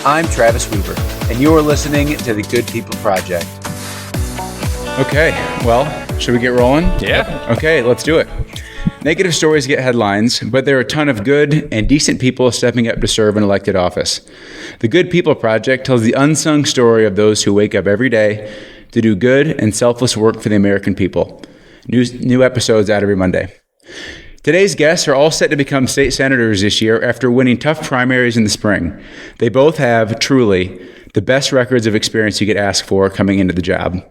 I'm Travis Weaver, and you're listening to the Good People Project. Okay, well, should we get rolling? Yeah. Okay, let's do it. Negative stories get headlines, but there are a ton of good and decent people stepping up to serve in elected office. The Good People Project tells the unsung story of those who wake up every day to do good and selfless work for the American people. New episodes out every Monday. Today's guests are all set to become state senators this year after winning tough primaries in the spring. They both have, truly, the best records of experience you could ask for coming into the job.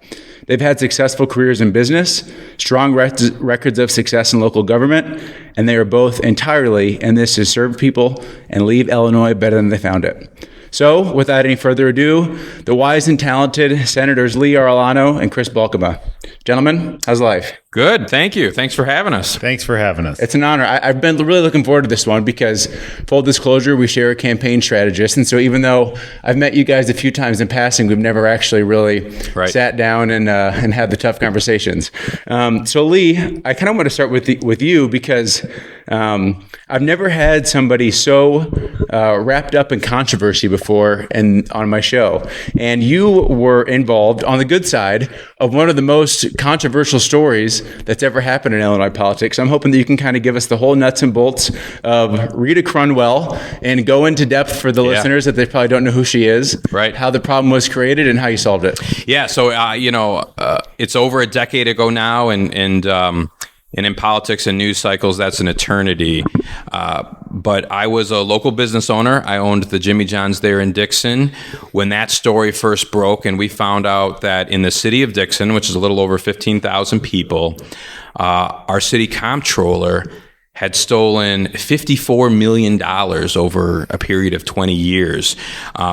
They've had successful careers in business, strong records of success in local government, and they are both entirely in this to serve people and leave Illinois better than they found it. So, without any further ado, the wise and talented Senators Lee Arellano and Chris Balkema. Gentlemen, how's life? Good. Thank you. Thanks for having us. Thanks for having us. It's an honor. I've been really looking forward to this one because, full disclosure, we share a campaign strategist. And so even though I've met you guys a few times in passing, we've never actually really sat down and had the tough conversations. So Lee, I kind of want to start with you because I've never had somebody so wrapped up in controversy before on my show. And you were involved on the good side of one of the most controversial stories that's ever happened in Illinois politics. I'm hoping that you can kind of give us the whole nuts and bolts of Rita Crunwell and go into depth for the listeners that they probably don't know who she is, how the problem was created and how you solved it. Yeah. So, it's over a decade ago now, and in politics and news cycles, that's an eternity. But I was a local business owner. I owned the Jimmy John's there in Dixon when that story first broke, and we found out that in the city of Dixon, which is a little over 15,000 people, our city comptroller had stolen $54 million over a period of 20 years,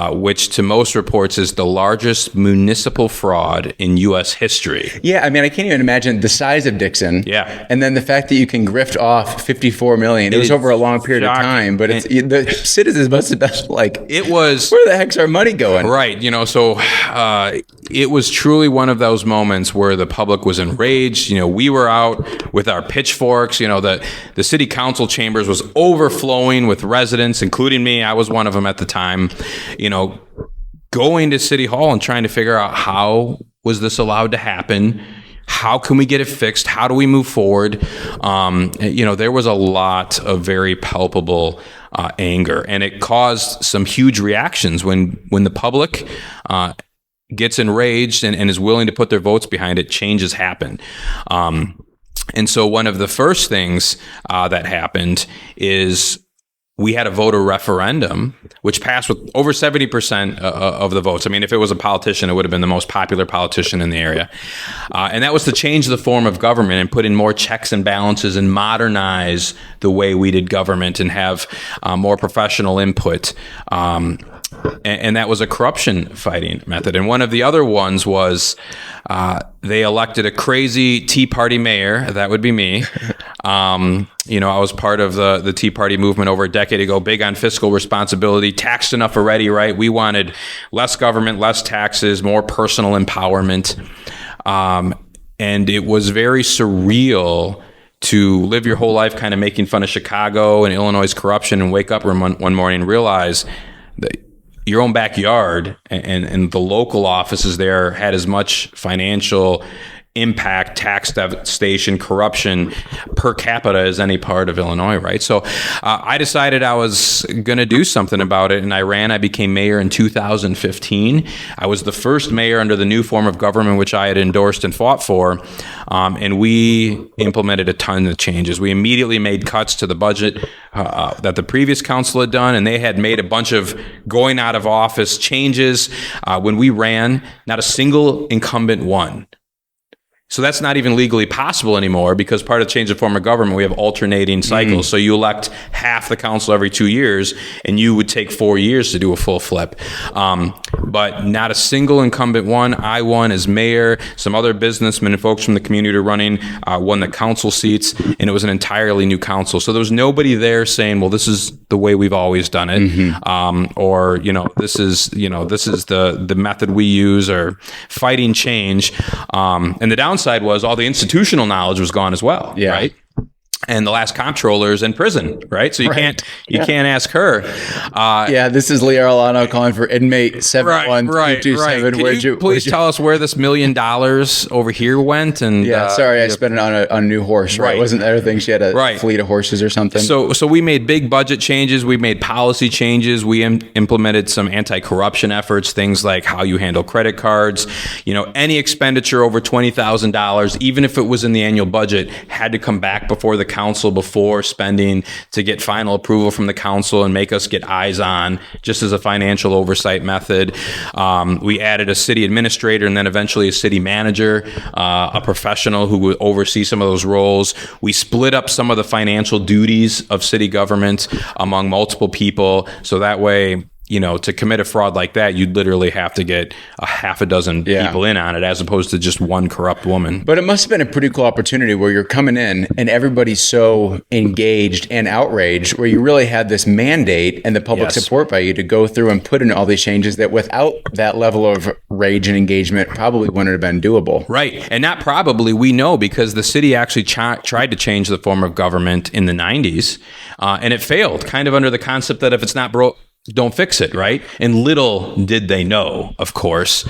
which to most reports is the largest municipal fraud in U.S. history. Yeah, I mean, I can't even imagine the size of Dixon. Yeah. And then the fact that you can grift off $54 million. It was over a long period of time, but the citizens must have been like, it was, where the heck's our money going? Right. So it was truly one of those moments where the public was enraged. We were out with our pitchforks. The city council chambers was overflowing with residents, including me. I was one of them at the time, going to City Hall and trying to figure out how was this allowed to happen? How can we get it fixed? How do we move forward? There was a lot of very palpable anger, and it caused some huge reactions when the public gets enraged and is willing to put their votes behind it. Changes happen. And so one of the first things that happened is we had a voter referendum, which passed with over 70% of the votes. I mean, if it was a politician, it would have been the most popular politician in the area. And that was to change the form of government and put in more checks and balances and modernize the way we did government and have more professional input. And that was a corruption fighting method. And one of the other ones was they elected a crazy Tea Party mayor. That would be me. I was part of the Tea Party movement over a decade ago, big on fiscal responsibility, taxed enough already, right? We wanted less government, less taxes, more personal empowerment. And it was very surreal to live your whole life kind of making fun of Chicago and Illinois' corruption and wake up one morning and realize that your own backyard and the local offices there had as much financial impact, tax devastation, corruption per capita as any part of Illinois, right? So I decided I was going to do something about it, and I became mayor in 2015. I was the first mayor under the new form of government, which I had endorsed and fought for, and we implemented a ton of changes. We immediately made cuts to the budget that the previous council had done, and they had made a bunch of going out of office changes. When we ran, not a single incumbent won. So that's not even legally possible anymore because part of the change of form of government, we have alternating cycles. So you elect half the council every 2 years, and you would take 4 years to do a full flip. But not a single incumbent won. I won as mayor. Some other businessmen and folks from the community running won the council seats, and it was an entirely new council. So there was nobody there saying, well, this is the way we've always done it. Or, this is the method we use, or fighting change. And the downside was all the institutional knowledge was gone as well, right? And the last comptroller is in prison, right? So you can't ask her. This is Lee Arellano calling for inmate 71227. Can you please tell us where this $1 million over here went? And sorry, I spent it on a new horse. Right? Wasn't there a thing? She had a fleet of horses or something. So we made big budget changes. We made policy changes. We implemented some anti-corruption efforts. Things like how you handle credit cards. Any expenditure over $20,000, even if it was in the annual budget, had to come back before the council before spending to get final approval from the council and make us get eyes on, just as a financial oversight method. We added a city administrator and then eventually a city manager, a professional who would oversee some of those roles. We split up some of the financial duties of city government among multiple people, so that way, to commit a fraud like that, you'd literally have to get a half a dozen people in on it, as opposed to just one corrupt woman. But it must have been a pretty cool opportunity where you're coming in and everybody's so engaged and outraged, where you really had this mandate and the public support by you to go through and put in all these changes that without that level of rage and engagement probably wouldn't have been doable. Right. And not probably, we know, because the city actually tried to change the form of government in the 90s, and it failed, kind of under the concept that if it's not broke, don't fix it, right? And little did they know, of course.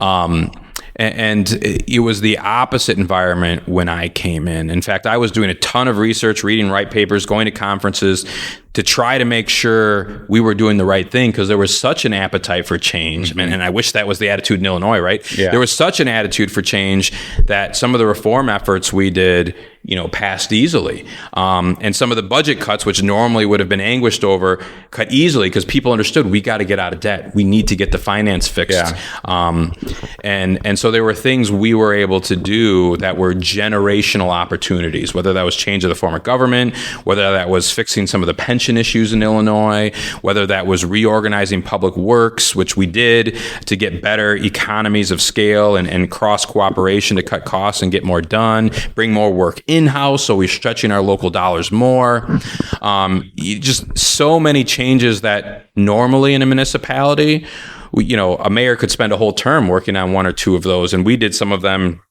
And it was the opposite environment when I came in. In fact, I was doing a ton of research, reading white papers, going to conferences to try to make sure we were doing the right thing, because there was such an appetite for change. Mm-hmm. And I wish that was the attitude in Illinois, right? Yeah. There was such an attitude for change that some of the reform efforts we did, passed easily. And some of the budget cuts, which normally would have been anguished over, cut easily because people understood we got to get out of debt. We need to get the finance fixed. Yeah. And so there were things we were able to do that were generational opportunities, whether that was change of the form of government, whether that was fixing some of the pension issues in Illinois, whether that was reorganizing public works, which we did to get better economies of scale and cross cooperation to cut costs and get more done, bring more work in-house, so we're stretching our local dollars more. Just so many changes that normally in a municipality, a mayor could spend a whole term working on one or two of those, and we did some of them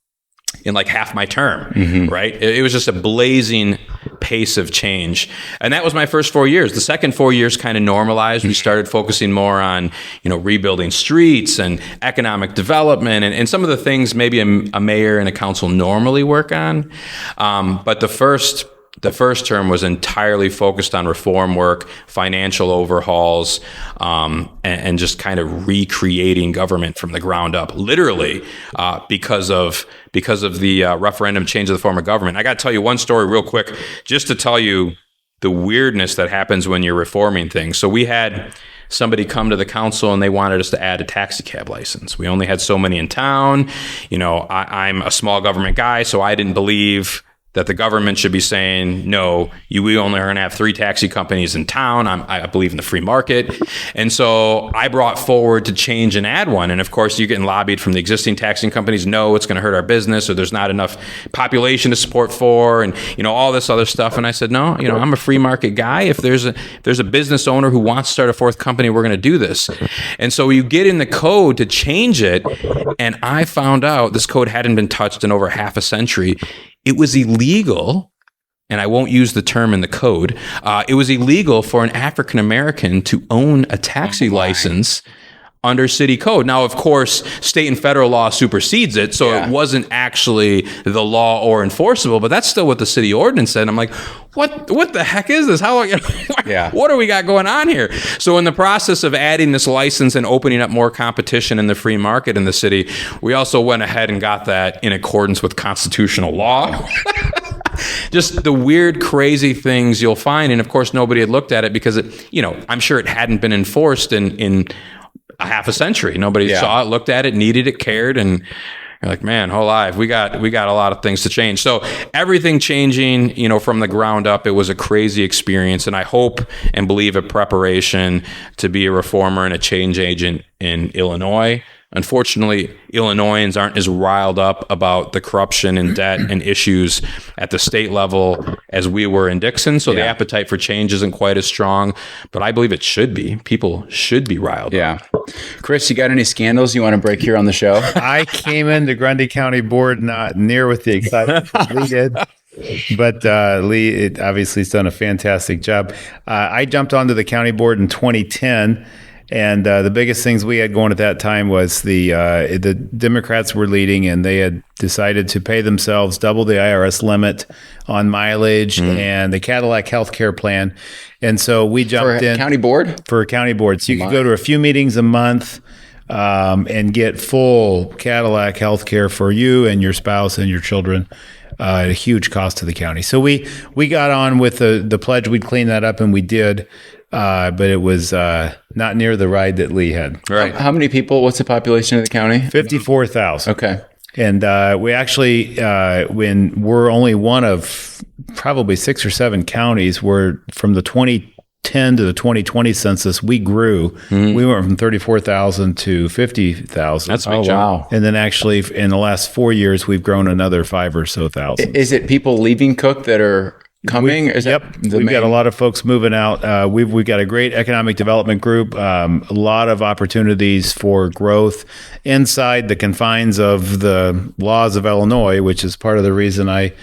in like half my term, right? It was just a blazing pace of change. And that was my first 4 years. The second 4 years kind of normalized. We started focusing more on, rebuilding streets and economic development and some of the things maybe a mayor and a council normally work on. But the first term was entirely focused on reform work, financial overhauls, and just kind of recreating government from the ground up, literally, because of the referendum change of the form of government. I got to tell you one story real quick, just to tell you the weirdness that happens when you're reforming things. So we had somebody come to the council and they wanted us to add a taxi cab license. We only had so many in town. I'm a small government guy, so I didn't believe that the government should be saying, no, we only are going to have 3 taxi companies in town. I believe in the free market. And so I brought forward to change and add one. And of course, you're getting lobbied from the existing taxi companies. No, it's going to hurt our business, or there's not enough population to support 4, and all this other stuff. And I said, no, I'm a free market guy. If there's a business owner who wants to start a 4th company, we're going to do this. And so you get in the code to change it. And I found out this code hadn't been touched in over half a century. It was illegal, and I won't use the term in the code, it was illegal for an African American to own a taxi license under city code. Now, of course, state and federal law supersedes it, so it wasn't actually the law or enforceable, but that's still what the city ordinance said. And I'm like, what the heck is this? What do we got going on here? So in the process of adding this license and opening up more competition in the free market in the city, we also went ahead and got that in accordance with constitutional law. Just the weird, crazy things you'll find. And of course, nobody had looked at it because I'm sure it hadn't been enforced in a half a century. Nobody saw it, looked at it, needed it, cared, and you're like, man, whole life, we got a lot of things to change. So everything changing, from the ground up. It was a crazy experience, and I hope and believe a preparation to be a reformer and a change agent in Illinois. Unfortunately, Illinoisans aren't as riled up about the corruption and debt and issues at the state level as we were in Dixon. So the appetite for change isn't quite as strong, but I believe it should be. People should be riled up. Chris, you got any scandals you want to break here on the show? I came into Grundy County Board not near with the excitement we did. But Lee, it obviously has done a fantastic job. I jumped onto the county board in 2010. And the biggest things we had going at that time was the Democrats were leading, and they had decided to pay themselves double the IRS limit on mileage and the Cadillac healthcare plan. And so we jumped in county board for a county board. So you could go to a few meetings a month and get full Cadillac healthcare for you and your spouse and your children. At a huge cost to the county. So we got on with the pledge. We'd clean that up, and we did. But it was not near the ride that Lee had. Right. How many people? What's the population of the county? 54,000. Okay. And we actually, when we're only one of probably 6 or 7 counties, where from the 2010 to the 2020 census, we grew. We went from 34,000 to 50,000. That's a big jump. Wow. And then actually, in the last 4 years, we've grown another 5 or so thousand. Is it people leaving Cook that are coming? We've got a lot of folks moving out. We've got a great economic development group, a lot of opportunities for growth inside the confines of the laws of Illinois, which is part of the reason I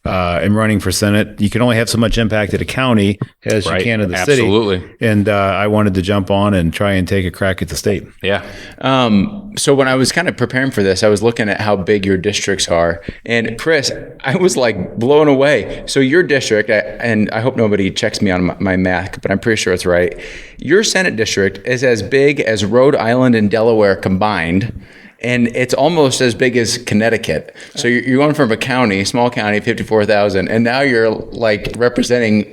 am running for Senate. You can only have so much impact at a county as you can at the city. Absolutely. And I wanted to jump on and try and take a crack at the state. Yeah. So when I was kind of preparing for this, I was looking at how big your districts are. And Chris, I was like blown away. So your district, and I hope nobody checks me on my math, but I'm pretty sure it's right. Your Senate district is as big as Rhode Island and Delaware combined. And it's almost as big as Connecticut. So you're going from a county, small county, 54,000, and now you're like representing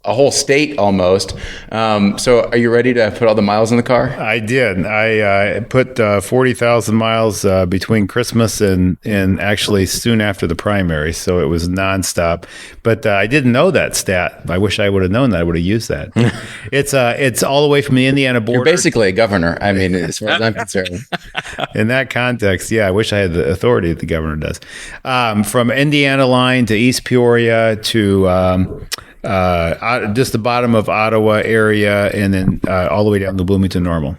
a whole state almost. So are you ready to put all the miles in the car? I did. I put 40,000 miles between Christmas and actually soon after the primary. So it was nonstop. But I didn't know that stat. I wish I would have known that. I would have used that. It's all the way from the Indiana border. You're basically a governor. I mean, as far as I'm concerned. In that context, yeah, I wish I had the authority that the governor does. From Indiana line to East Peoria to just the bottom of Ottawa area, and then all the way down to Bloomington Normal.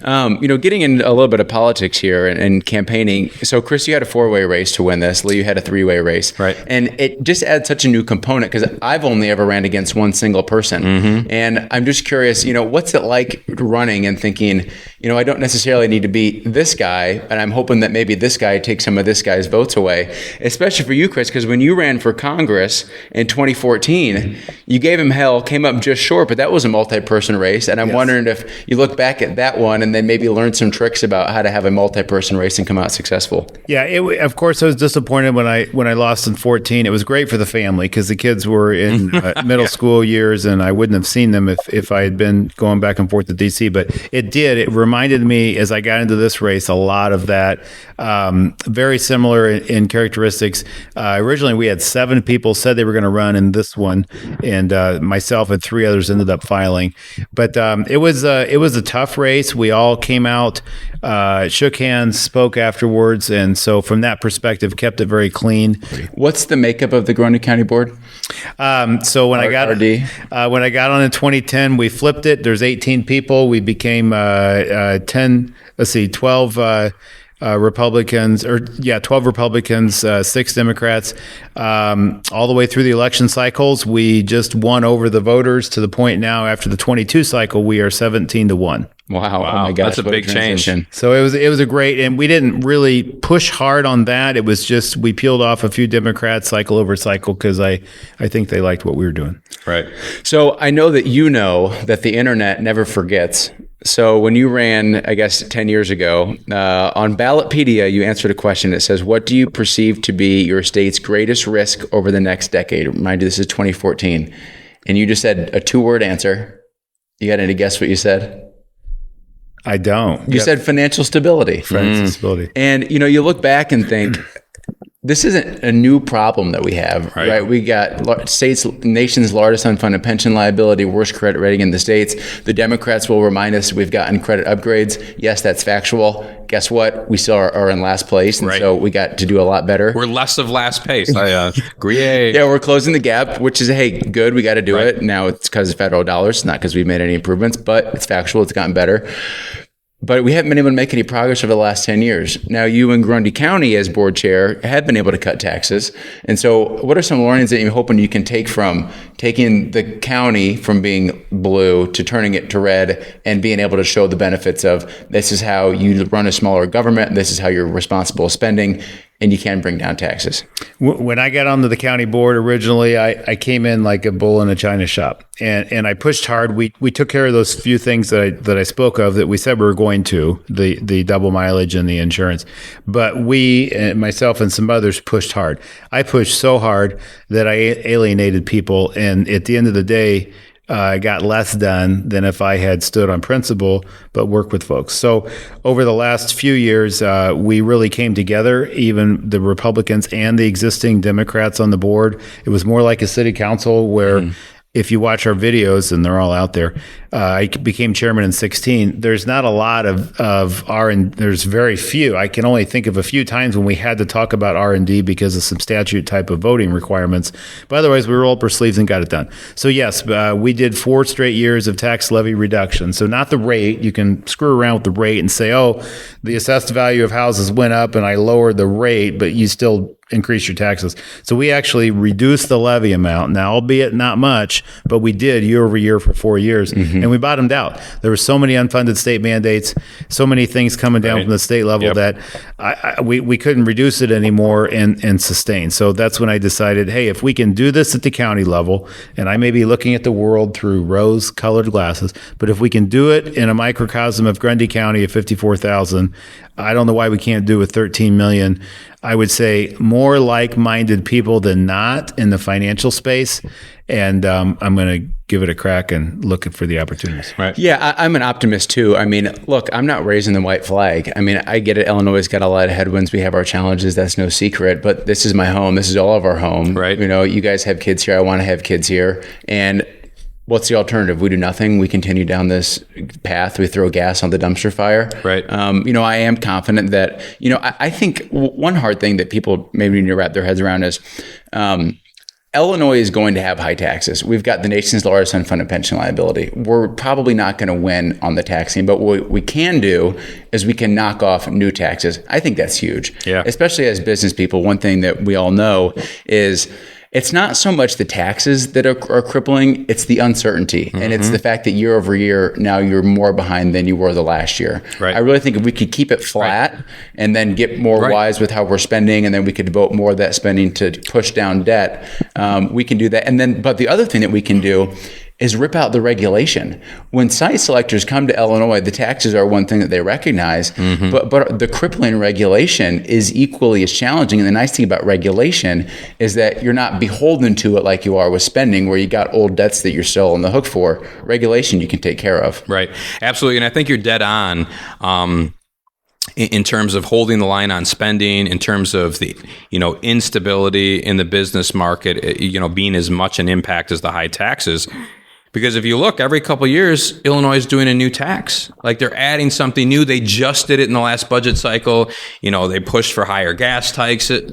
Getting into a little bit of politics here and campaigning. So, Chris, you had a 4-way race to win this. Lee, you had a 3-way race. Right. And it just adds such a new component because I've only ever ran against one single person. And I'm just curious, what's it like running and thinking, I don't necessarily need to beat this guy, and I'm hoping that maybe this guy takes some of this guy's votes away, especially for you, Chris, because when you ran for Congress in 2014, you gave him hell, came up just short, but that was a multi-person race. And I'm wondering if you look back at that one and then maybe learn some tricks about how to have a multi-person race and come out successul. Yeah, of course, I was disappointed when I lost in 14. It was great for the family because the kids were in middle school years, and I wouldn't have seen them if I had been going back and forth to D.C. But it did. It reminded me as I got into this race a lot of that. Very similar in characteristics. Originally, we had 7 people said they were going to run in this one, and myself and 3 others ended up filing. But it was a tough race. We all came out, shook hands, spoke afterwards, and so from that perspective, kept it very clean. What's the makeup of the Grundy County Board? So when I got on in 2010, we flipped it. There's 18 people. We became 12 Republicans, 12 Republicans, 6 Democrats. All the way through the election cycles, we just won over the voters to the point now after the 22 cycle, we are 17-1. Wow. Oh my gosh, that's a big change. So it was a great, and we didn't really push hard on that. It was just, we peeled off a few Democrats cycle over cycle because I think they liked what we were doing. Right. So I know that that the internet never forgets. So when you ran, I guess, 10 years ago, on Ballotpedia, you answered a question that says, what do you perceive to be your state's greatest risk over the next decade? Remind you, this is 2014. And you just said a 2-word answer. You got any guess what you said? I don't. You said financial stability. Financial stability. And, you look back and think, this isn't a new problem that we have, right? We got nation's largest unfunded pension liability, worst credit rating in the states. The Democrats will remind us we've gotten credit upgrades. Yes, that's factual. Guess what? We still are in last place, and so we got to do a lot better. We're less of last place. I agree. Yeah, we're closing the gap, which is, hey, good. We got to do it. Now it's because of federal dollars, not because we've made any improvements, but it's factual. It's gotten better. but we haven't been able to make any progress over the last 10 years. Now, you in Grundy County as board chair have been able to cut taxes. And so what are some learnings that you're hoping you can take from taking the county from being blue to turning it to red and being able to show the benefits of this is how you run a smaller government, this is how you're responsible with spending, and you can bring down taxes? When I got onto the county board originally, I came in like a bull in a china shop, and I pushed hard. We took care of those few things that I spoke of that we said we were going to, the double mileage and the insurance. But we, myself and some others, pushed hard. I pushed so hard that I alienated people, and at the end of the day, I got less done than if I had stood on principle, but worked with folks. So over the last few years, we really came together, even the Republicans and the existing Democrats on the board. It was more like a city council where if you watch our videos, and they're all out there, I became chairman in 2016. There's not a lot of R&D. There's very few. I can only think of a few times when we had to talk about R&D because of some statute type of voting requirements. But otherwise, we rolled up our sleeves and got it done. So yes, we did 4 straight years of tax levy reduction. So not the rate. You can screw around with the rate and say, oh, the assessed value of houses went up and I lowered the rate, but you still increase your taxes. So we actually reduced the levy amount. Now, albeit not much, but we did year over year for 4 years. And we bottomed out. There were so many unfunded state mandates, so many things coming down from the state level that we couldn't reduce it anymore and sustain. So that's when I decided, hey, if we can do this at the county level, and I may be looking at the world through rose-colored glasses, but if we can do it in a microcosm of Grundy County of 54,000, I don't know why we can't do it with 13 million. I would say more like-minded people than not in the financial space. And I'm going to give it a crack and look for the opportunities. Right. Yeah, I'm an optimist too. I mean, look, I'm not raising the white flag. I mean, I get it. Illinois has got a lot of headwinds. We have our challenges. That's no secret. But this is my home. This is all of our home. Right. You know, you guys have kids here. I want to have kids here. And what's the alternative? We do nothing. We continue down this path. We throw gas on the dumpster fire. Right. You know, I am confident that, you know, I think one hard thing that people maybe need to wrap their heads around is Illinois is going to have high taxes. We've got the nation's largest unfunded pension liability. We're probably not going to win on the taxing, but what we can do is we can knock off new taxes. I think that's huge. Yeah. Especially as business people, one thing that we all know is it's not so much the taxes that are crippling, it's the uncertainty. And it's the fact that year over year, now you're more behind than you were the last year. Right. I really think if we could keep it flat and then get more wise with how we're spending, and then we could devote more of that spending to push down debt, we can do that. And then, but the other thing that we can do is rip out the regulation. When site selectors come to Illinois, the taxes are one thing that they recognize, but the crippling regulation is equally as challenging. And the nice thing about regulation is that you're not beholden to it like you are with spending, where you got old debts that you're still on the hook for. Regulation you can take care of. Right. Absolutely. And I think you're dead on. In terms of holding the line on spending, in terms of the, you know, instability in the business market, you know, being as much an impact as the high taxes. Because if you look, every couple of years, Illinois is doing a new tax. Like they're adding something new. They just did it in the last budget cycle. You know, they pushed for higher gas taxes.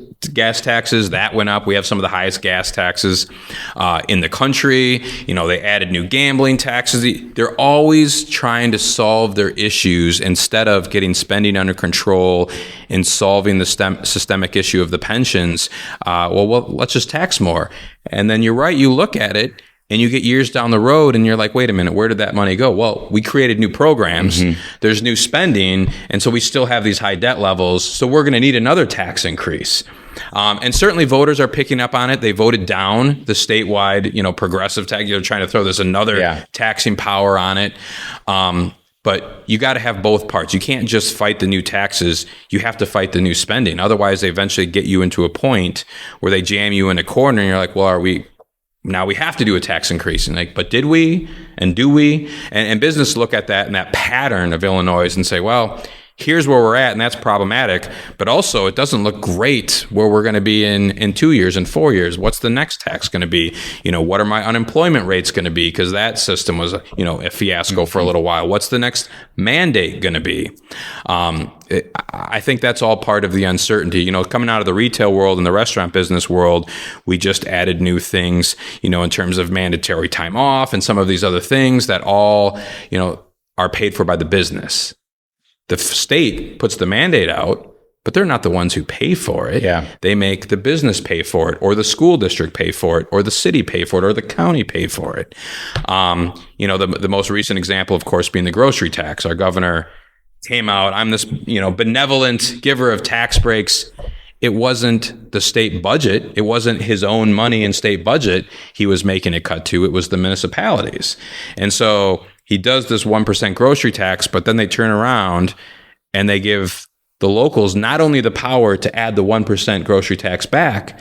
That went up. We have some of the highest gas taxes in the country. You know, they added new gambling taxes. They're always trying to solve their issues instead of getting spending under control and solving the systemic issue of the pensions. Well, let's just tax more. And then you're right. You look at it, and you get years down the road and you're like, wait a minute, where did that money go? Well, we created new programs. There's new spending. And so we still have these high debt levels. So we're going to need another tax increase. And certainly voters are picking up on it. They voted down the statewide, you know, progressive tax. They're trying to throw this another taxing power on it. But you got to have both parts. You can't just fight the new taxes. You have to fight the new spending. Otherwise, they eventually get you into a point where they jam you in a corner and you're like, well, now we have to do a tax increase. And like, but did we? And do we? And business look at that and that pattern of Illinois and say, well, here's where we're at, and that's problematic. But also, it doesn't look great where we're going to be in 2 years and 4 years. What's the next tax going to be? You know, what are my unemployment rates going to be? Because that system was, you know, a fiasco for a little while. What's the next mandate going to be? I think that's all part of the uncertainty. You know, coming out of the retail world and the restaurant business world, we just added new things, you know, in terms of mandatory time off and some of these other things that all, you know, are paid for by the business. The state puts the mandate out, but they're not the ones who pay for it. Yeah. They make the business pay for it, or the school district pay for it, or the city pay for it, or the county pay for it. The most recent example, of course, being the grocery tax. Our governor came out, I'm this, benevolent giver of tax breaks. It wasn't the state budget. It wasn't his own money in state budget he was making it cut to. It was the municipalities. And so he does this 1% grocery tax, but then they turn around and they give the locals not only the power to add the 1% grocery tax back,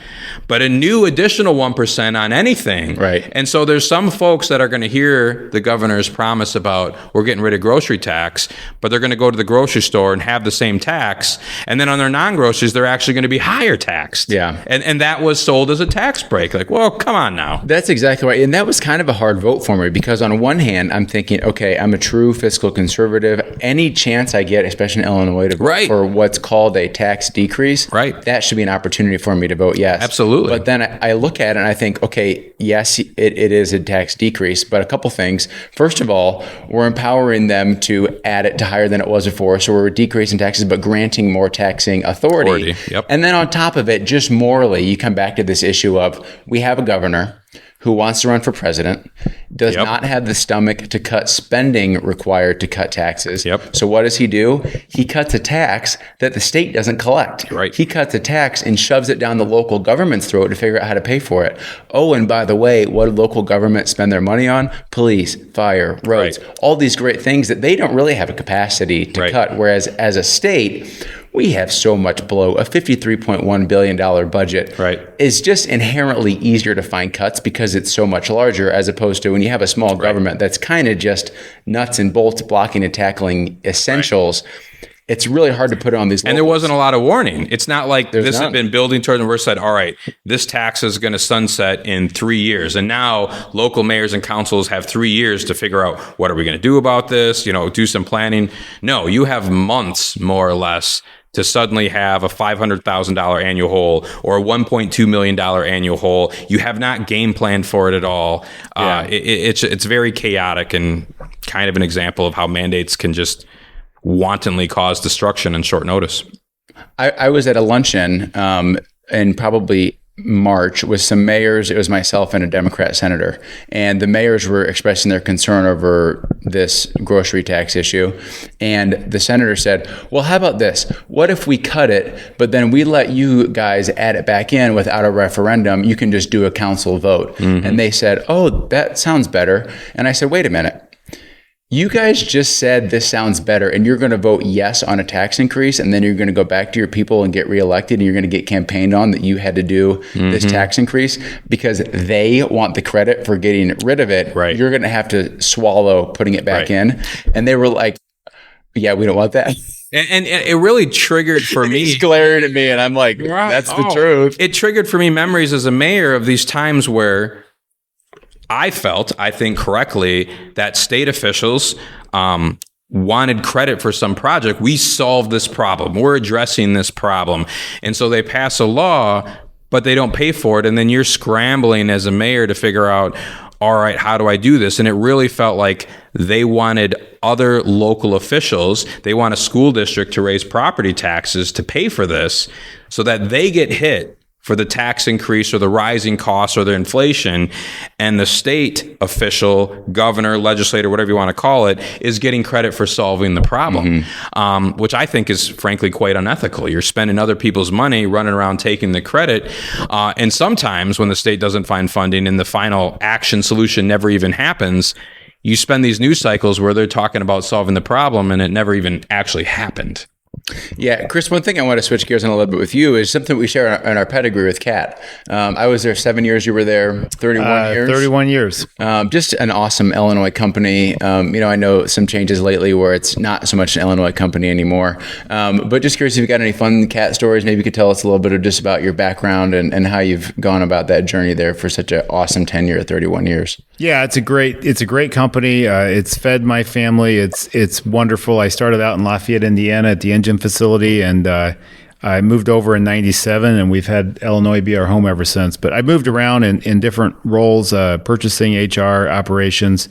but a new additional 1% on anything. Right. And so there's some folks that are going to hear the governor's promise about we're getting rid of grocery tax, but they're going to go to the grocery store and have the same tax. And then on their non-groceries, they're actually going to be higher taxed. Yeah. And that was sold as a tax break. Like, well, come on now. That's exactly right. And that was kind of a hard vote for me because on one hand, I'm thinking, okay, I'm a true fiscal conservative. Any chance I get, especially in Illinois, to vote for what's called a tax decrease, that should be an opportunity for me to vote yes. Absolutely. But then I look at it and I think, okay, yes, it is a tax decrease, but a couple things. First of all, we're empowering them to add it to higher than it was before. So we're decreasing taxes, but granting more taxing authority. Yep. And then on top of it, just morally, you come back to this issue of we have a governor who wants to run for president, does not have the stomach to cut spending required to cut taxes. So what does he do? He cuts a tax that the state doesn't collect. He cuts a tax and shoves it down the local government's throat to figure out how to pay for it. Oh, and by the way, what do local governments spend their money on? Police, fire, roads, all these great things that they don't really have a capacity to cut. Whereas as a state, we have so much below. A $53.1 billion budget is just inherently easier to find cuts because it's so much larger as opposed to when you have a small government that's kind of just nuts and bolts blocking and tackling essentials. It's really hard to put it on these locals. And there wasn't a lot of warning. It's not like this had been building towards and we're said, all right, this tax is going to sunset in 3 years. And now local mayors and councils have 3 years to figure out what are we going to do about this, do some planning. No, you have months more or less to suddenly have a $500,000 annual hole or a $1.2 million annual hole. You have not game planned for it at all. It's very chaotic and kind of an example of how mandates can just wantonly cause destruction in short notice. I was at a luncheon in probably March with some mayors. It was myself and a Democrat senator. And the mayors were expressing their concern over this grocery tax issue. And the senator said, well, how about this? What if we cut it, but then we let you guys add it back in without a referendum? You can just do a council vote. And they said, oh, that sounds better. And I said, wait a minute. You guys just said this sounds better and you're going to vote yes on a tax increase and then you're going to go back to your people and get reelected and you're going to get campaigned on that you had to do this tax increase because they want the credit for getting rid of it. You're going to have to swallow putting it back in. And they were like, yeah, we don't want that. And it really triggered for me. He's glaring at me and I'm like, that's the truth. It triggered for me memories as a mayor of these times where I think correctly, that state officials wanted credit for some project. We solved this problem. We're addressing this problem. And so they pass a law, but they don't pay for it. And then you're scrambling as a mayor to figure out, all right, how do I do this? And it really felt like they wanted other local officials, they want a school district to raise property taxes to pay for this so that they get hit for the tax increase or the rising costs or the inflation, and the state official, governor, legislator, whatever you want to call it, is getting credit for solving the problem, which I think is frankly quite unethical. You're spending other people's money running around taking the credit, and sometimes when the state doesn't find funding and the final action solution never even happens, you spend these news cycles where they're talking about solving the problem and it never even actually happened. Yeah, Chris, one thing I want to switch gears on a little bit with you is something we share in our pedigree with Kat. I was there 7 years. You were there 31 years. 31 years. Just an awesome Illinois company. I know some changes lately where it's not so much an Illinois company anymore. But just curious if you got any fun Kat stories. Maybe you could tell us a little bit of just about your background and how you've gone about that journey there for such an awesome tenure of 31 years. Yeah, it's a great company. It's fed my family. It's wonderful. I started out in Lafayette, Indiana at the engine facility, and I moved over in 97, and we've had Illinois be our home ever since. But I moved around in different roles, purchasing, HR, operations.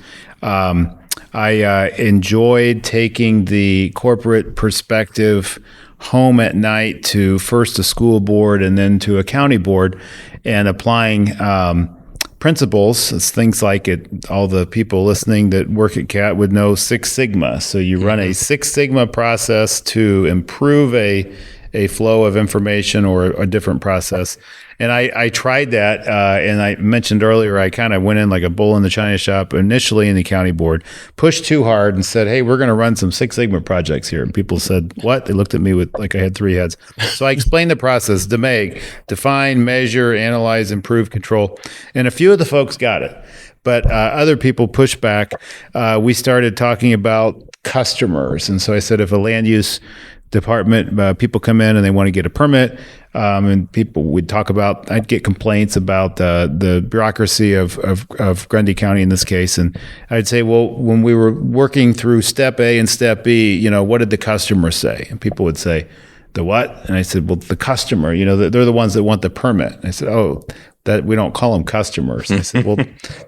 enjoyed taking the corporate perspective home at night to first a school board and then to a county board, and applying principles. It's things like all the people listening that work at CAT would know Six Sigma. So you run a Six Sigma process to improve a flow of information or a different process. And I tried that, and I mentioned earlier, I kind of went in like a bull in the china shop initially in the county board, pushed too hard and said, hey, we're going to run some Six Sigma projects here. And people said, what? They looked at me with like I had three heads. So I explained the process: define, measure, analyze, improve, control. And a few of the folks got it, but other people pushed back. We started talking about customers. And so I said, if a land use department, people come in and they want to get a permit, and people would talk about, I'd get complaints about the bureaucracy of Grundy County in this case. And I'd say, well, when we were working through step A and step B, what did the customer say? And people would say, the what? And I said, well, the customer, they're the ones that want the permit. And I said, oh, that we don't call them customers. I said, well,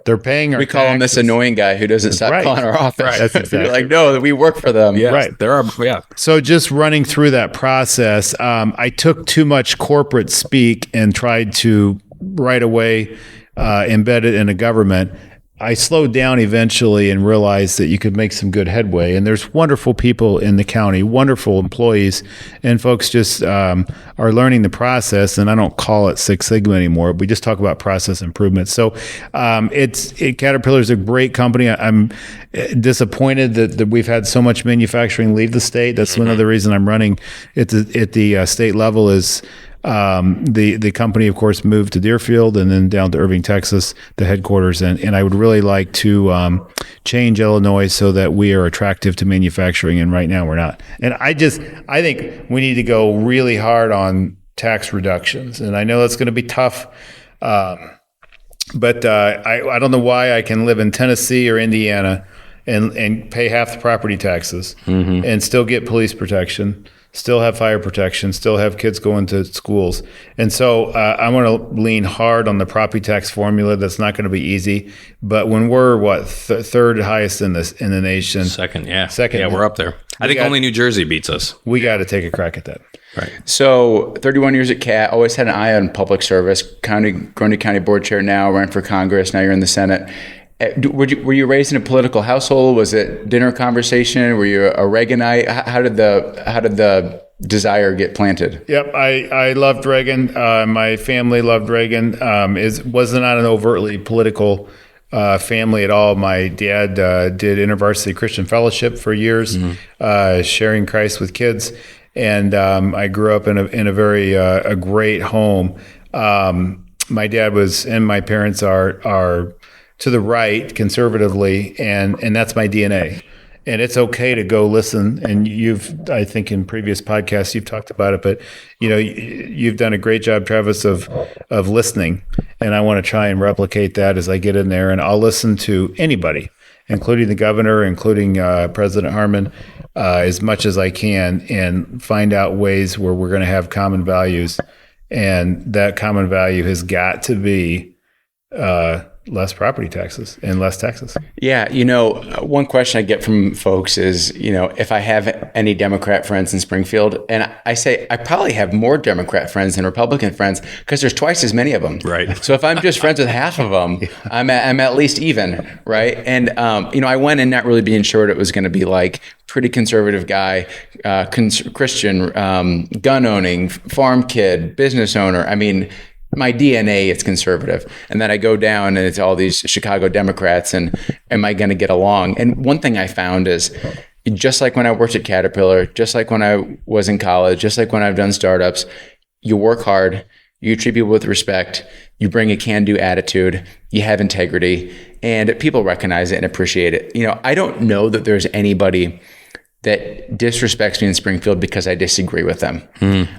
they're paying our We call taxes. him this annoying guy who doesn't stop calling our office. Right. That's exactly. You're like, no, that we work for them. Yes, Right. There are. Yeah. So just running through that process, I took too much corporate speak and tried to right away embed it in a government. I slowed down eventually and realized that you could make some good headway. And there's wonderful people in the county, wonderful employees, and folks just are learning the process. And I don't call it Six Sigma anymore. We just talk about process improvement. So Caterpillar is a great company. I'm disappointed that we've had so much manufacturing leave the state. That's one of the reasons I'm running at the state level is the company, of course, moved to Deerfield and then down to Irving, Texas, the headquarters. And I would really like to change Illinois so that we are attractive to manufacturing. And right now we're not. And I think we need to go really hard on tax reductions. And I know that's going to be tough. But I don't know why I can live in Tennessee or Indiana and pay half the property taxes and still get police protection, still have fire protection, still have kids going to schools. And so I want to lean hard on the property tax formula. That's not going to be easy. But when we're, third highest in the nation. Second, yeah. Second. Yeah, we're up there. I think only New Jersey beats us. We got to take a crack at that. Right. So 31 years at CAT, always had an eye on public service. Grundy County Board Chair now, ran for Congress. Now you're in the Senate. Were you raised in a political household? Was it dinner conversation? Were you a Reaganite? How did the desire get planted? Yep, I loved Reagan. My family loved Reagan. Was not an overtly political family at all. My dad did InterVarsity Christian Fellowship for years, sharing Christ with kids, and I grew up in a very a great home. My dad was, and my parents are to the right conservatively, and that's my DNA. And it's okay to go listen. And I think in previous podcasts you've talked about it, but you've done a great job, Travis, of listening. And I want to try and replicate that as I get in there. And I'll listen to anybody, including the governor, including President Harmon, as much as I can, and find out ways where we're going to have common values. And that common value has got to be less property taxes and less taxes. Yeah. One question I get from folks is, if I have any Democrat friends in Springfield, and I say I probably have more Democrat friends than Republican friends because there's twice as many of them. Right. So if I'm just friends with half of them, I'm at least even. Right. And, I went in not really being sure it was going to be like pretty conservative guy, Christian, gun owning, farm kid, business owner. I mean, my DNA, it's conservative. And then I go down and it's all these Chicago Democrats, and am I going to get along? And one thing I found is, just like when I worked at Caterpillar, just like when I was in college, just like when I've done startups, you work hard, you treat people with respect, you bring a can-do attitude, you have integrity, and people recognize it and appreciate it. I don't know that there's anybody that disrespects me in Springfield because I disagree with them.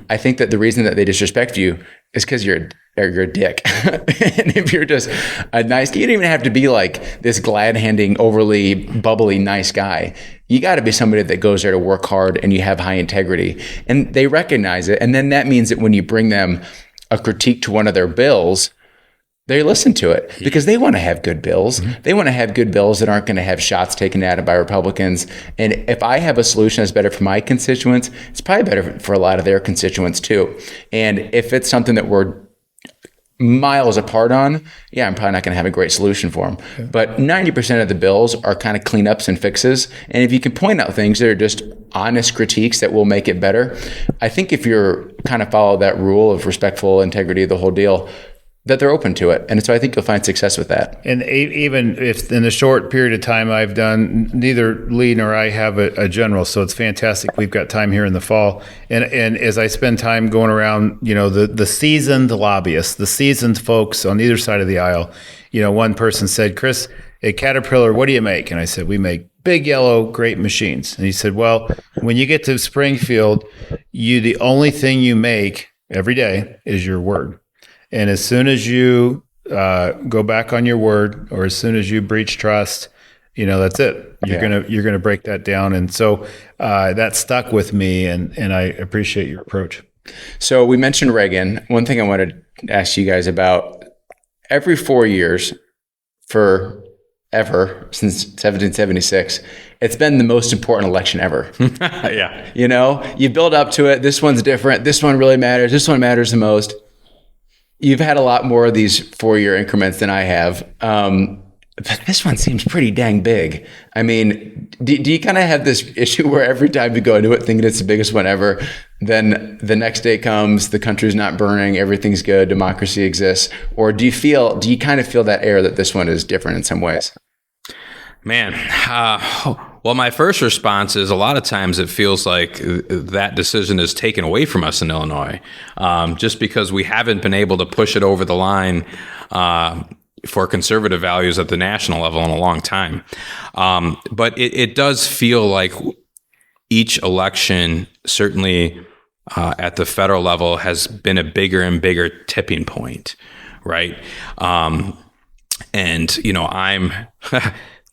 I think that the reason that they disrespect you is because you're a dick. And if you're just a nice, you don't even have to be like this glad-handing, overly bubbly, nice guy. You got to be somebody that goes there to work hard and you have high integrity. And they recognize it. And then that means that when you bring them a critique to one of their bills, they listen to it because they want to have good bills. They want to have good bills that aren't going to have shots taken at it by Republicans. And if I have a solution that's better for my constituents, it's probably better for a lot of their constituents too. And if it's something that we're miles apart on, I'm probably not going to have a great solution for them. Okay. But 90% of the bills are kind of cleanups and fixes. And if you can point out things that are just honest critiques that will make it better, I think if you're kind of follow that rule of respectful integrity, the whole deal, that they're open to it. And so I think you'll find success with that. And even if in the short period of time I've done, neither Lee nor I have a general, so it's fantastic. We've got time here in the fall. And as I spend time going around, the seasoned lobbyists, the seasoned folks on either side of the aisle, one person said, Chris, at Caterpillar, what do you make? And I said, we make big yellow great machines. And he said, well, when you get to Springfield, the only thing you make every day is your word. And as soon as you go back on your word, or as soon as you breach trust, that's it. You're gonna break that down. And so that stuck with me, and I appreciate your approach. So we mentioned Reagan. One thing I wanted to ask you guys about: every 4 years, forever since 1776, it's been the most important election ever. Yeah. You build up to it. This one's different. This one really matters. This one matters the most. You've had a lot more of these 4-year increments than I have. But this one seems pretty dang big. I mean, do you kind of have this issue where every time you go into it thinking it's the biggest one ever, then the next day comes, the country's not burning, everything's good, democracy exists? Or do you kind of feel that air that this one is different in some ways? Man, well, my first response is a lot of times it feels like that decision is taken away from us in Illinois, just because we haven't been able to push it over the line for conservative values at the national level in a long time. But it does feel like each election, certainly at the federal level, has been a bigger and bigger tipping point, right? I'm...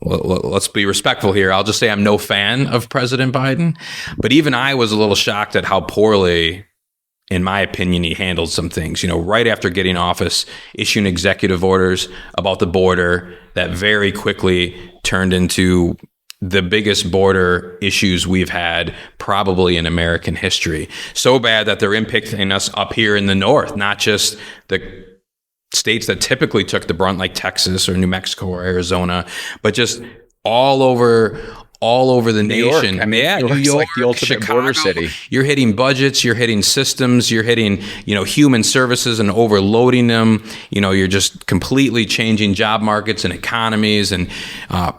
Well, let's be respectful here. I'll just say I'm no fan of President Biden, but even I was a little shocked at how poorly, in my opinion, he handled some things. Right after getting office, issuing executive orders about the border that very quickly turned into the biggest border issues we've had probably in American history. So bad that they're impacting us up here in the north, not just the states that typically took the brunt, like Texas or New Mexico or Arizona, but just all over the nation. I mean, New York's like the ultimate Chicago, border city. You're hitting budgets, you're hitting systems, you're hitting, human services and overloading them. You're just completely changing job markets and economies and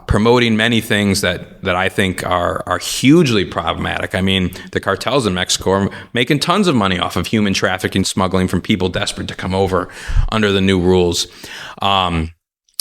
promoting many things that I think are hugely problematic. I mean, the cartels in Mexico are making tons of money off of human trafficking, smuggling from people desperate to come over under the new rules.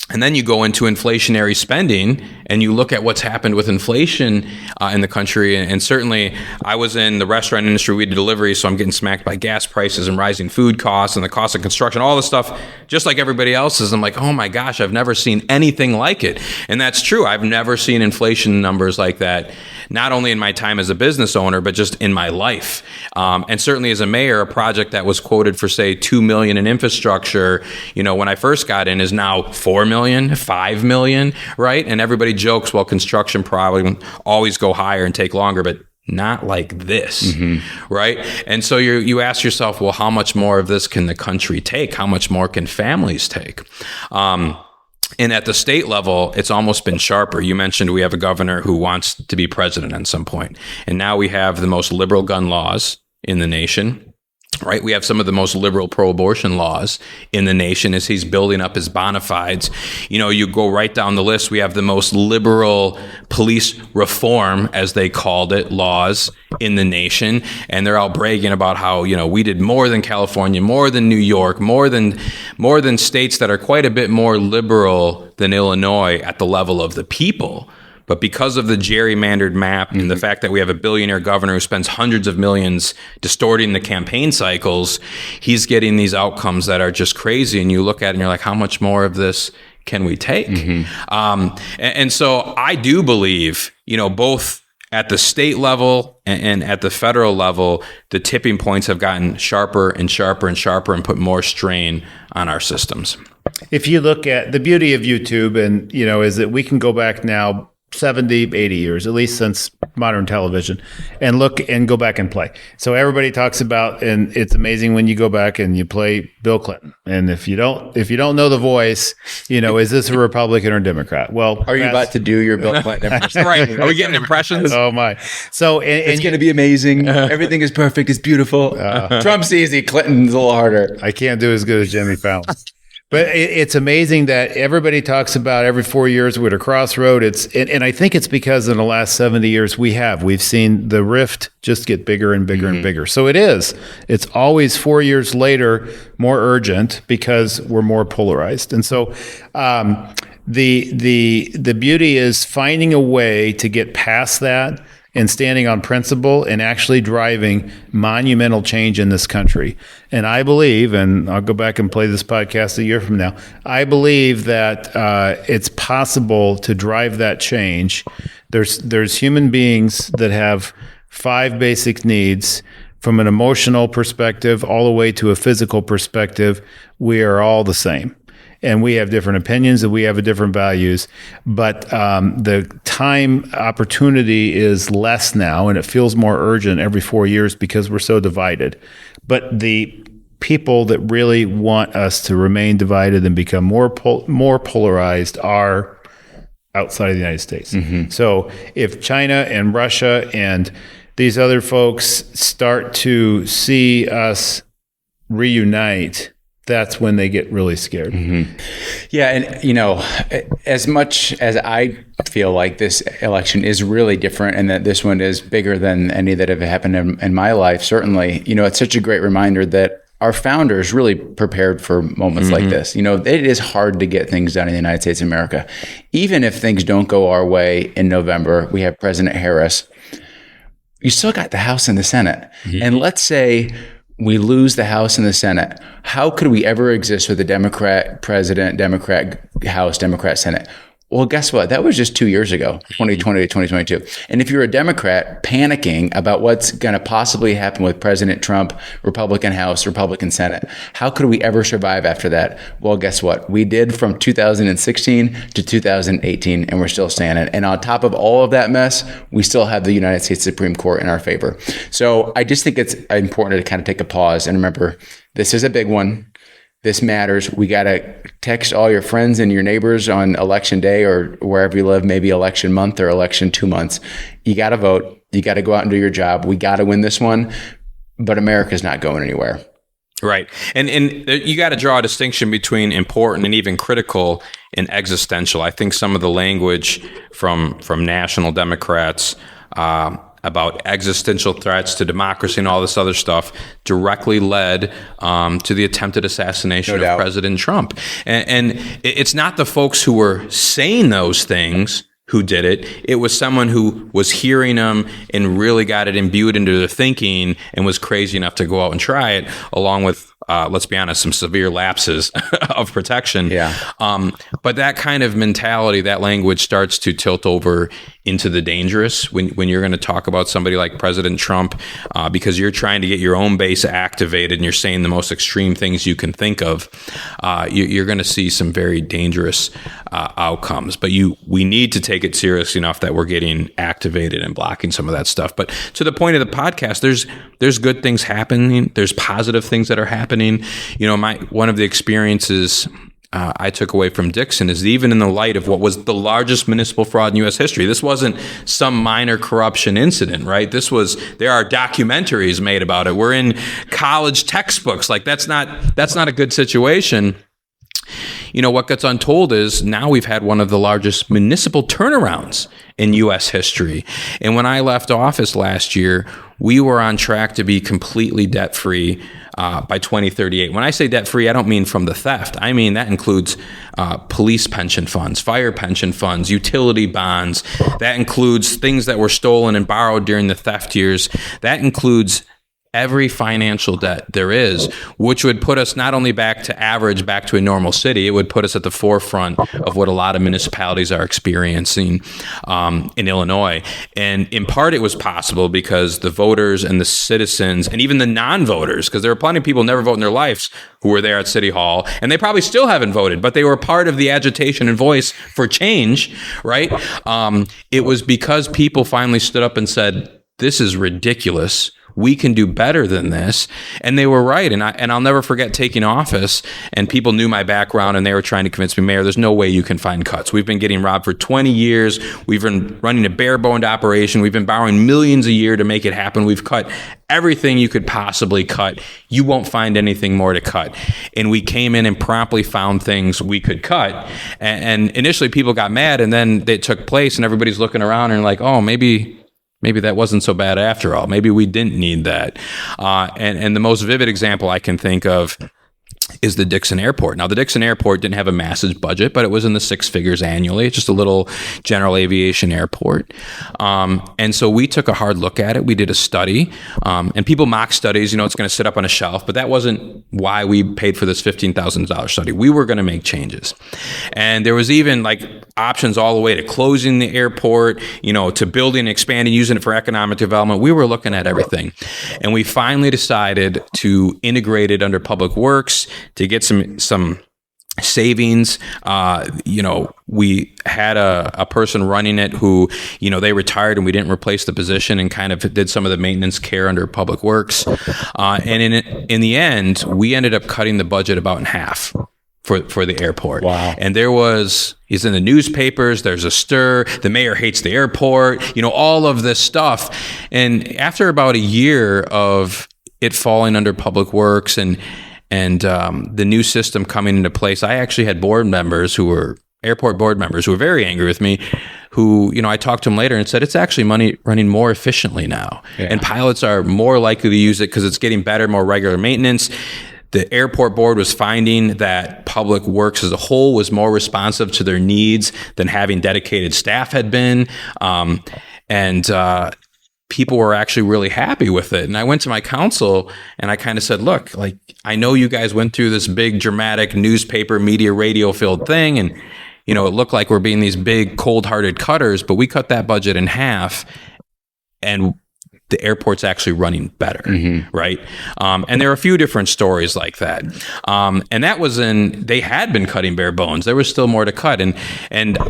And then you go into inflationary spending and you look at what's happened with inflation in the country. And certainly I was in the restaurant industry, we did delivery, so I'm getting smacked by gas prices and rising food costs and the cost of construction, all this stuff, just like everybody else's. I'm like, oh my gosh, I've never seen anything like it. And that's true. I've never seen inflation numbers like that, not only in my time as a business owner, but just in my life. And certainly as a mayor, a project that was quoted for, say, $2 million in infrastructure, when I first got in, is now $4 million, $5 million, right? And everybody jokes, well, construction probably always go higher and take longer, but not like this, right? And so you ask yourself, well, how much more of this can the country take? How much more can families take? And at the state level, it's almost been sharper. You mentioned we have a governor who wants to be president at some point. And now we have the most liberal gun laws in the nation, right? We have some of the most liberal pro-abortion laws in the nation as he's building up his bona fides. You go right down the list. We have the most liberal police reform, as they called it, laws in the nation. And they're all bragging about how, we did more than California, more than New York, more than states that are quite a bit more liberal than Illinois at the level of the people. But because of the gerrymandered map and the fact that we have a billionaire governor who spends hundreds of millions distorting the campaign cycles, he's getting these outcomes that are just crazy. And you look at it and you're like, how much more of this can we take? And so I do believe, both at the state level and at the federal level, the tipping points have gotten sharper and sharper and sharper and put more strain on our systems. if you look at the beauty of YouTube and, is that we can go back now 70, 80 years, at least since modern television, and look and go back and play. So everybody talks about, and it's amazing when you go back and you play Bill Clinton. And if you don't know the voice, is this a Republican or Democrat? Well, are you about to do your Bill Clinton impression? Right. Are we getting impressions? Oh my. So it's going to be amazing. Everything is perfect. It's beautiful. Trump's easy. Clinton's a little harder. I can't do as good as Jimmy Fallon. But it's amazing that everybody talks about every 4 years we're at a crossroad. And I think it's because in the last 70 years we've seen the rift just get bigger and bigger and bigger. So it's always 4 years later more urgent because we're more polarized. And so the beauty is finding a way to get past that and standing on principle and actually driving monumental change in this country. And I believe, and I'll go back and play this podcast a year from now, I believe that it's possible to drive that change. There's human beings that have 5 basic needs. From an emotional perspective all the way to a physical perspective, we are all the same. And we have different opinions and we have different values, but the time opportunity is less now, and it feels more urgent every 4 years because we're so divided. But the people that really want us to remain divided and become more polarized are outside of the United States. So if China and Russia and these other folks start to see us reunite, that's when they get really scared. Yeah. And, as much as I feel like this election is really different and that this one is bigger than any that have happened in my life, certainly, it's such a great reminder that our founders really prepared for moments like this. It is hard to get things done in the United States of America. Even if things don't go our way in November, we have President Harris. You still got the House and the Senate. And let's say we lose the House and the Senate. How could we ever exist with a Democrat president, Democrat House, Democrat Senate? Well, guess what? That was just 2 years ago, 2020 to 2022. And if you're a Democrat panicking about what's going to possibly happen with President Trump, Republican House, Republican Senate, how could we ever survive after that? Well, guess what? We did from 2016 to 2018, and we're still standing. And on top of all of that mess, we still have the United States Supreme Court in our favor. So I just think it's important to kind of take a pause and remember, this is a big one. This matters. We got to text all your friends and your neighbors on election day or wherever you live, maybe election month or election 2 months. You got to vote. You got to go out and do your job. We got to win this one, but America's not going anywhere. Right. And you got to draw a distinction between important and even critical and existential. I think some of the language from national Democrats about existential threats to democracy and all this other stuff directly led to the attempted assassination of President Trump. And it's not the folks who were saying those things who did it. It was someone who was hearing them and really got it imbued into their thinking and was crazy enough to go out and try it, along with, let's be honest, some severe lapses of protection. Yeah. But that kind of mentality, that language starts to tilt over into the dangerous when you're going to talk about somebody like President Trump, because you're trying to get your own base activated and you're saying the most extreme things you can think of. You're going to see some very dangerous outcomes. But we need to take it serious enough that we're getting activated and blocking some of that stuff. But to the point of the podcast, there's good things happening. There's positive things that are happening. One of the experiences I took away from Dixon is even in the light of what was the largest municipal fraud in U.S. history. This wasn't some minor corruption incident, right? There are documentaries made about it. We're in college textbooks. Like that's not a good situation. What gets untold is now we've had one of the largest municipal turnarounds in U.S. history. And when I left office last year, we were on track to be completely debt-free by 2038. When I say debt-free, I don't mean from the theft. I mean that includes police pension funds, fire pension funds, utility bonds. That includes things that were stolen and borrowed during the theft years. That includes every financial debt there is, which would put us not only back to average, back to a normal city, it would put us at the forefront of what a lot of municipalities are experiencing in Illinois. And in part, it was possible because the voters and the citizens and even the non-voters, because there are plenty of people who never vote in their lives who were there at City Hall, and they probably still haven't voted, but they were part of the agitation and voice for change, right? It was because people finally stood up and said, this is ridiculous. We can do better than this. And they were right. And I'll never forget taking office, and people knew my background, and they were trying to convince me, Mayor, there's no way you can find cuts. We've been getting robbed for 20 years. We've been running a bare-boned operation. We've been borrowing millions a year to make it happen. We've cut everything you could possibly cut. You won't find anything more to cut. And we came in and promptly found things we could cut. And initially people got mad, and then it took place, and everybody's looking around and like, oh, maybe that wasn't so bad after all. Maybe we didn't need that. And the most vivid example I can think of is the Dixon Airport. Now, the Dixon Airport didn't have a massive budget, but it was in the six figures annually. It's just a little general aviation airport. And so we took a hard look at it. We did a study. And people mock studies, it's going to sit up on a shelf, but that wasn't why we paid for this $15,000 study. We were going to make changes. And there was even like options all the way to closing the airport, to building and expanding, using it for economic development. We were looking at everything. And we finally decided to integrate it under Public Works to get some savings. We had a person running it who, they retired, and we didn't replace the position, and kind of did some of the maintenance care under Public Works. And in the end, we ended up cutting the budget about in half for the airport. He's And he's in the newspapers, there's a stir, the mayor hates the airport, all of this stuff. And after about a year of it falling under Public Works and the new system coming into place, I actually had airport board members who were very angry with me, who, I talked to them later and said, it's actually running more efficiently now. Yeah. And pilots are more likely to use it because it's getting better, more regular maintenance. The airport board was finding that Public Works as a whole was more responsive to their needs than having dedicated staff had been. People were actually really happy with it. And I went to my council and I kind of said, look, I know you guys went through this big dramatic newspaper, media, radio filled thing. And, it looked like we're being these big cold hearted cutters, but we cut that budget in half, and the airport's actually running better, right? And there are a few different stories like that. And that was they had been cutting bare bones. There was still more to cut. And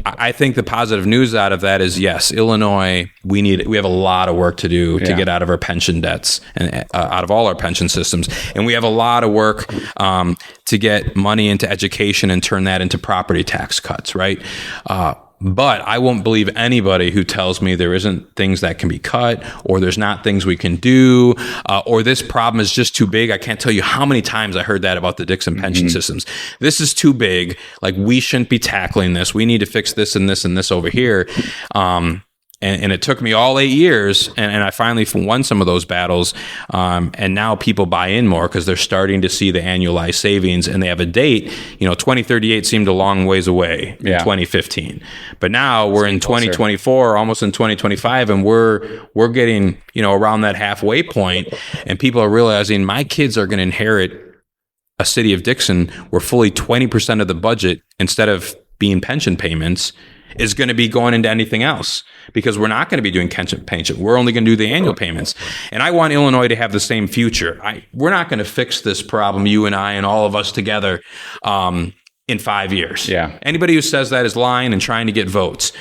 I think the positive news out of that is, yes, Illinois, we have a lot of work to do to get out of our pension debts and out of all our pension systems. And we have a lot of work to get money into education and turn that into property tax cuts, right? But I won't believe anybody who tells me there isn't things that can be cut, or there's not things we can do, or this problem is just too big. I can't tell you how many times I heard that about the Dixon pension systems. This is too big. We shouldn't be tackling this. We need to fix this and this and this over here. And it took me all 8 years, and I finally won some of those battles. And now people buy in more because they're starting to see the annualized savings, and they have a date. 2038 seemed a long ways away in 2015, but now we're in 2024, almost in 2025, and we're getting around that halfway point, and people are realizing my kids are going to inherit a city of Dixon where fully 20% of the budget, instead of being pension payments, is going to be going into anything else, because we're not going to be doing pension. We're only going to do the annual payments. And I want Illinois to have the same future. We're not going to fix this problem, you and I and all of us together, in 5 years. Yeah. Anybody who says that is lying and trying to get votes.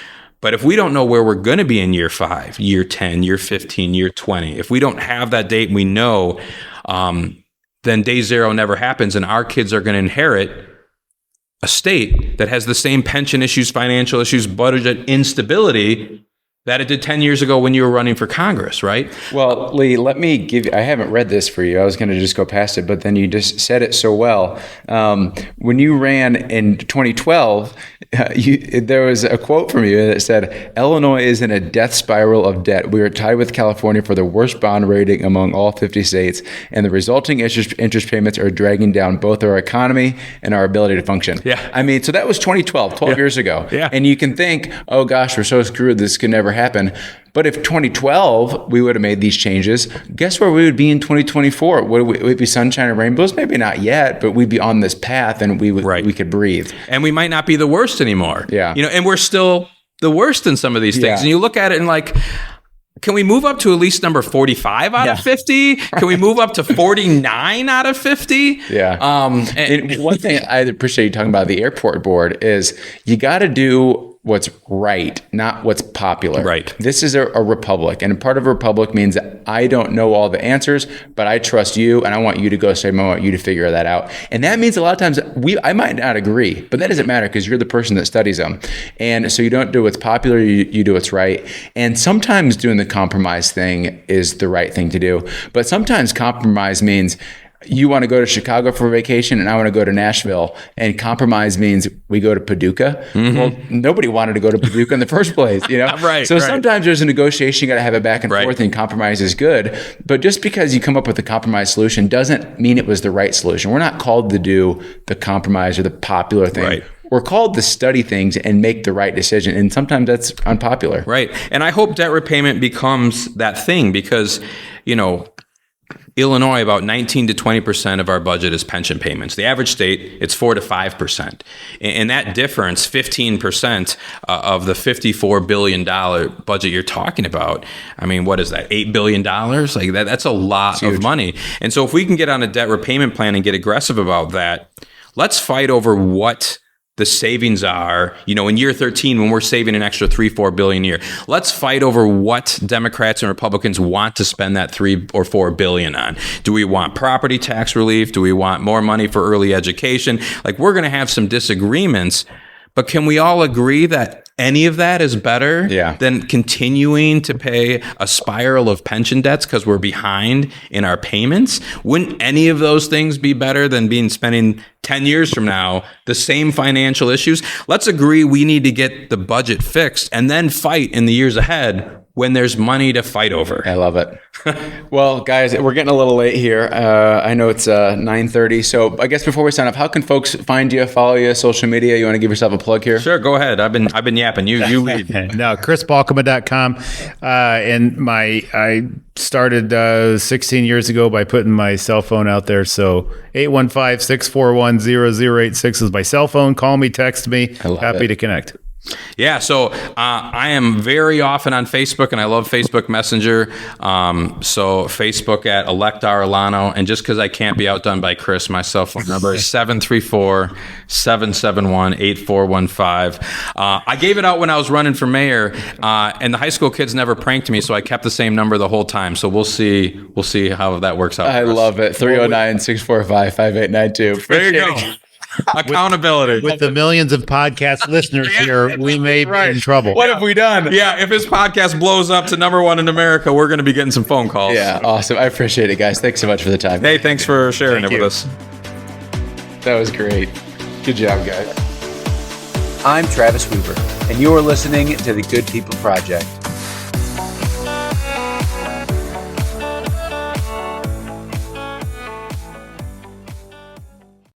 But if we don't know where we're going to be in year 5, year 10, year 15, year 20, if we don't have that date, we know, then day zero never happens, and our kids are going to inherit a state that has the same pension issues, financial issues, budget instability that it did 10 years ago when you were running for Congress, right? Well, Lee, let me I haven't read this for you. I was going to just go past it, but then you just said it so well. When you ran in 2012, there was a quote from you that said, Illinois is in a death spiral of debt. We are tied with California for the worst bond rating among all 50 states, and the resulting interest payments are dragging down both our economy and our ability to function. Yeah. So that was 2012, 12 years ago. Yeah. And you can think, oh gosh, we're so screwed, this could never happen. But if 2012 we would have made these changes, guess where we would be in 2024? Would it be sunshine and rainbows? Maybe not yet, but we'd be on this path and we could breathe. And we might not be the worst anymore. Yeah. And we're still the worst in some of these things. Yeah. And you look at it and like, can we move up to at least number 45 out of 50? Can we move up to 49 out of 50? Yeah. And one thing I appreciate you talking about the airport board is you got to do what's right, not what's popular. Right. This is a republic, and part of a republic means I don't know all the answers, but I trust you, and I want you to go say, I want you to figure that out. And that means a lot of times I might not agree, but that doesn't matter because you're the person that studies them. And so you don't do what's popular, you do what's right. And sometimes doing the compromise thing is the right thing to do, but sometimes compromise means you want to go to Chicago for vacation and I want to go to Nashville, and compromise means we go to Paducah. Mm-hmm. Well, nobody wanted to go to Paducah in the first place, Right. So sometimes there's a negotiation, you got to have it back and forth, and compromise is good. But just because you come up with a compromise solution doesn't mean it was the right solution. We're not called to do the compromise or the popular thing. Right. We're called to study things and make the right decision. And sometimes that's unpopular. Right. And I hope debt repayment becomes that thing because, Illinois, about 19 to 20% of our budget is pension payments. The average state, it's 4 to 5%. And that difference, 15% of the $54 billion budget you're talking about, I mean, what is that, $8 billion? Like that's a lot of money. And so if we can get on a debt repayment plan and get aggressive about that, let's fight over what the savings are, in year 13 when we're saving an extra $3-4 billion a year. Let's fight over what Democrats and Republicans want to spend that $3 or $4 billion on. Do we want property tax relief? Do we want more money for early education? Like, we're going to have some disagreements, but can we all agree that any of that is better than continuing to pay a spiral of pension debts because we're behind in our payments? Wouldn't any of those things be better than spending 10 years from now the same financial issues? Let's agree we need to get the budget fixed and then fight in the years ahead when there's money to fight over. I love it. Well, guys, we're getting a little late here. I know it's 9:30. So I guess before we sign off, how can folks find you, follow you, social media? You want to give yourself a plug here? Sure, go ahead. I've been yapping. You lead. No, chrisbalkema.com. And I started 16 years ago by putting my cell phone out there. So 815-641-0086 is my cell phone. Call me, text me. Happy to connect. Yeah, so I am very often on Facebook, and I love Facebook Messenger. So Facebook at Elect Arellano, and just because I can't be outdone by Chris, my cell phone number is 734-771-8415. I gave it out when I was running for mayor, and the high school kids never pranked me, so I kept the same number the whole time. So we'll see how that works out. I love it. 309-645-5892. There you go. Accountability. With the millions of podcast listeners here, we may be in trouble. What have we done? Yeah, if his podcast blows up to number 1 in America, we're going to be getting some phone calls. Yeah, awesome. I appreciate it, guys. Thanks so much for the time. Hey, thanks for sharing it with us. That was great. Good job, guys. I'm Travis Weaver, and you are listening to The Good People Project.